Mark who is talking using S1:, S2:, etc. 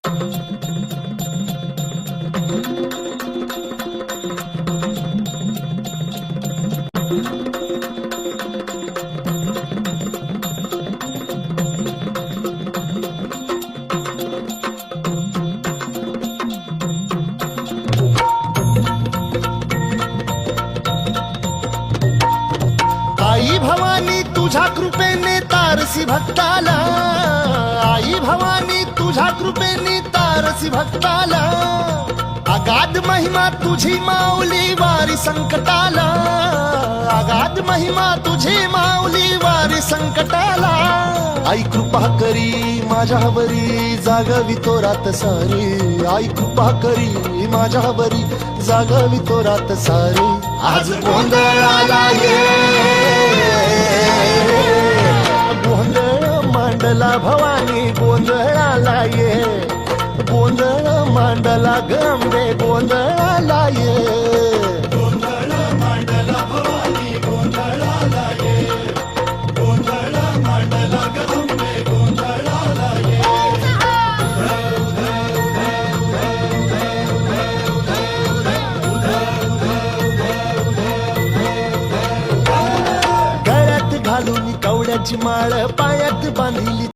S1: आई भवानी तुझ्या कृपेने तारसी भक्ताला, आई भवानी तुझ्या कृपेने तारसी भक्ताला, अगाध महिमा तुझी माऊली वारी संकटाला, अगाध महिमा तुझी माऊली वारी संकटाला. आई कृपा करी माझ्यावरी जागवी तो रात सारी, आई कृपा करी माझ्यावरी जागवी तो रात सारी. आज गोंधळाला ये गोंधळ मांडला भवानी, गोंधळाला ये गोंधळ मांडला गंबे, गोंधळाला ये गोंधळ मांडला भवानी, गोंधळाला ये गोंधळ मांडला गंबे, गोंधळाला ये. गळ्यात घालून कवड्याची माळ, पायात बांधिली